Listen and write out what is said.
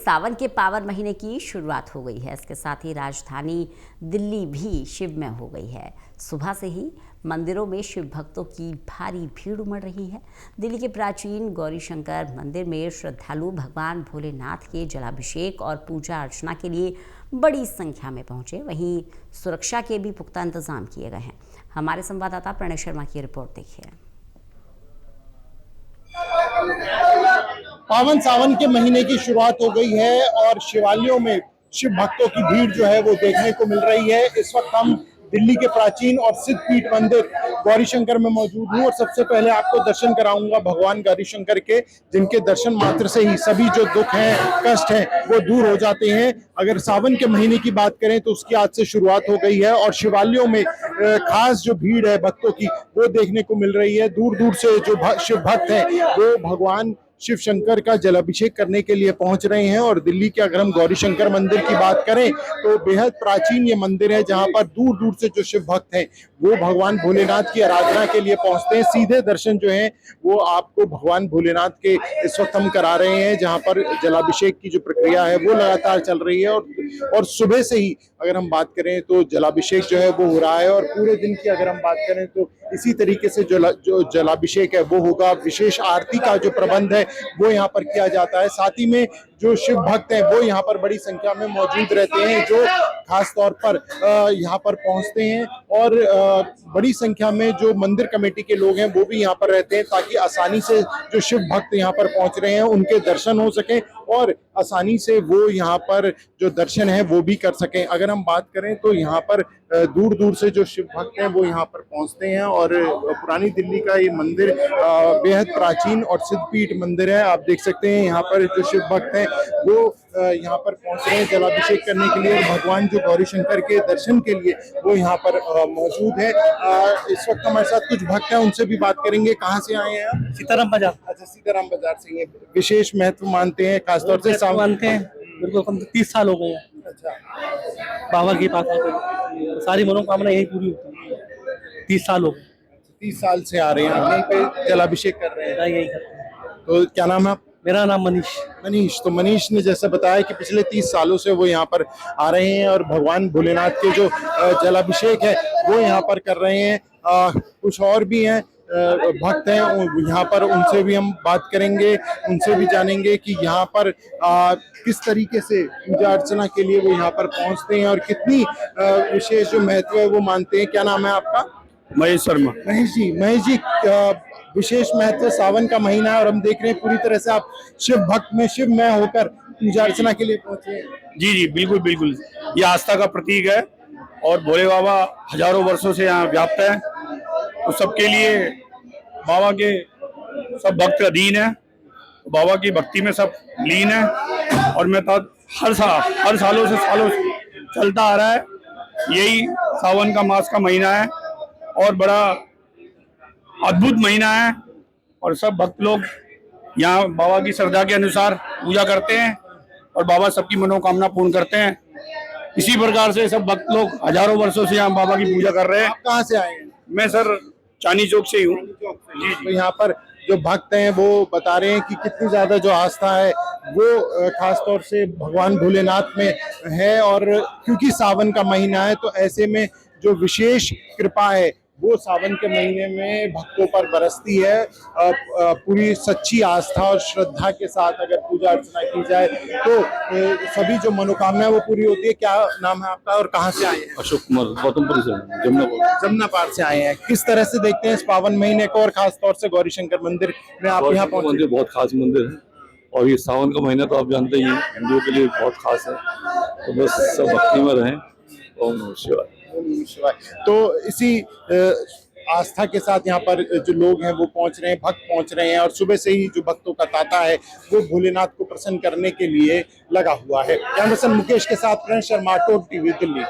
सावन के पावन महीने की शुरुआत हो गई है। इसके साथ ही राजधानी दिल्ली भी शिवमय हो गई है। सुबह से ही मंदिरों में शिव भक्तों की भारी भीड़ उमड़ रही है। दिल्ली के प्राचीन गौरीशंकर मंदिर में श्रद्धालु भगवान भोलेनाथ के जलाभिषेक और पूजा अर्चना के लिए बड़ी संख्या में पहुंचे। वहीं सुरक्षा के भी पुख्ता इंतजाम किए गए हैं। हमारे संवाददाता प्रणय शर्मा की रिपोर्ट देखिए। पावन सावन के महीने की शुरुआत हो गई है और शिवालयों में शिव भक्तों की भीड़ जो है वो देखने को मिल रही है। इस वक्त हम दिल्ली के प्राचीन और सिद्ध पीठ मंदिर गौरीशंकर में मौजूद हूँ और सबसे पहले आपको दर्शन कराऊंगा भगवान गौरीशंकर के, जिनके दर्शन मात्र से ही सभी जो दुख हैं, कष्ट हैं, वो दूर हो जाते हैं। अगर सावन के महीने की बात करें तो उसकी आज से शुरुआत हो गई है और शिवालयों में खास जो भीड़ है भक्तों की वो देखने को मिल रही है। दूर दूर से जो शिव भक्त हैं वो भगवान शिव शंकर का जलाभिषेक करने के लिए पहुंच रहे हैं। और दिल्ली के अगर हम गौरीशंकर मंदिर की बात करें तो बेहद प्राचीन ये मंदिर है, जहां पर दूर दूर से जो शिव भक्त हैं वो भगवान भोलेनाथ की आराधना के लिए पहुंचते हैं। सीधे दर्शन जो हैं वो आपको भगवान भोलेनाथ के इस वक्त हम करा रहे हैं, जहां पर जलाभिषेक की जो प्रक्रिया है वो लगातार चल रही है। और सुबह से ही अगर हम बात करें तो जलाभिषेक जो है वो हो रहा है और पूरे दिन की अगर हम बात करें तो इसी तरीके से जो जलाभिषेक है वो होगा। विशेष आरती का जो प्रबंध है वो यहाँ पर किया जाता है। साथ ही में जो शिव भक्त हैं वो यहाँ पर बड़ी संख्या में मौजूद रहते हैं, जो खास तौर पर यहाँ पर पहुंचते हैं। और बड़ी संख्या में जो मंदिर कमेटी के लोग हैं वो भी यहाँ पर रहते हैं, ताकि आसानी से जो शिव भक्त यहाँ पर पहुंच रहे हैं उनके दर्शन हो सके और आसानी से वो यहाँ पर जो दर्शन है वो भी कर सकें। अगर हम बात करें तो यहाँ पर दूर दूर से जो शिव भक्त हैं वो यहाँ पर पहुंचते हैं। और पुरानी दिल्ली का ये मंदिर बेहद प्राचीन और सिद्ध पीठ मंदिर है। आप देख सकते हैं यहाँ पर जो शिव भक्त हैं वो यहाँ पर पहुंच रहे हैं जलाभिषेक करने के लिए और भगवान जो गौरीशंकर के दर्शन के लिए वो यहाँ पर मौजूद है। इस वक्त हमारे साथ कुछ भक्त हैं, उनसे भी बात करेंगे। कहाँ से आए हैं आप? सीताराम बाजार। अच्छा, सीताराम बाजार से। ये विशेष महत्व मानते हैं, खासतौर से मानते हैं। मेरे को कम से 30 साल हो गए हैं। अच्छा, बाबा के पास आते सारी मनोकामना यही पूरी होती है। 30 साल हो गए। 30 साल से आ रहे हैं, आप यहीं पे जलाभिषेक कर रहे हैं? यही करते हैं। तो क्या नाम है आप? मेरा नाम मनीष। मनीष। तो मनीष ने जैसे बताया कि पिछले 30 सालों से वो यहाँ पर आ रहे हैं और भगवान भोलेनाथ के जो जलाभिषेक है वो यहाँ पर कर रहे हैं। कुछ और भी हैं भक्त हैं यहाँ पर, उनसे भी हम बात करेंगे, उनसे भी जानेंगे कि यहाँ पर किस तरीके से पूजा अर्चना के लिए वो यहाँ पर पहुँचते हैं और कितनी विशेष जो महत्व है वो मानते हैं। क्या नाम है आपका? महेश शर्मा। महेश जी, विशेष महत्व सावन का महीना है और हम देख रहे हैं पूरी तरह से आप शिव भक्त में शिवमय होकर पूजा अर्चना के लिए पहुंचे हैं। जी जी, बिल्कुल बिल्कुल, ये आस्था का प्रतीक है और भोले बाबा हजारों वर्षों से यहाँ व्याप्त है। तो सबके लिए बाबा के सब भक्त अधीन है, बाबा की भक्ति में सब लीन है। और मैं तो हर सालों से चलता आ रहा है। यही सावन का मास का महीना है और बड़ा अद्भुत महीना है और सब भक्त लोग यहाँ बाबा की श्रद्धा के अनुसार पूजा करते हैं और बाबा सबकी मनोकामना पूर्ण करते हैं। इसी प्रकार से सब भक्त लोग हजारों वर्षों से यहाँ बाबा की पूजा कर रहे हैं। आप कहाँ से आए हैं? मैं सर चांदनी चौक से ही हूँ। तो यहाँ पर जो भक्त हैं वो बता रहे हैं कि कितनी ज्यादा जो आस्था है वो खास तौर से भगवान भोलेनाथ में है। और क्योंकि सावन का महीना है तो ऐसे में जो विशेष कृपा है वो सावन के महीने में भक्तों पर बरसती है। पूरी सच्ची आस्था और श्रद्धा के साथ अगर पूजा अर्चना की जाए तो सभी जो मनोकामना है वो पूरी होती है। क्या नाम है आपका और कहाँ से आए हैं? अशोक कुमार, गौतमपुर से, जमुनापार से आए हैं। किस तरह से देखते हैं इस पावन महीने को और खास तौर से गौरीशंकर मंदिर में आप यहाँ पहुंचे? मंदिर बहुत खास मंदिर है और ये सावन का महीना तो आप जानते ही हैं, हिंदुओं के लिए बहुत खास है। तो बस सब भक्ति में रहें। ओम नमः शिवाय। तो इसी आस्था के साथ यहाँ पर जो लोग हैं वो पहुंच रहे हैं, भक्त पहुंच रहे हैं और सुबह से ही जो भक्तों का तांता है वो भोलेनाथ को प्रसन्न करने के लिए लगा हुआ है। कैमरा पर्सन मुकेश के साथ प्रणय शर्मा, टॉप टीवी दिल्ली।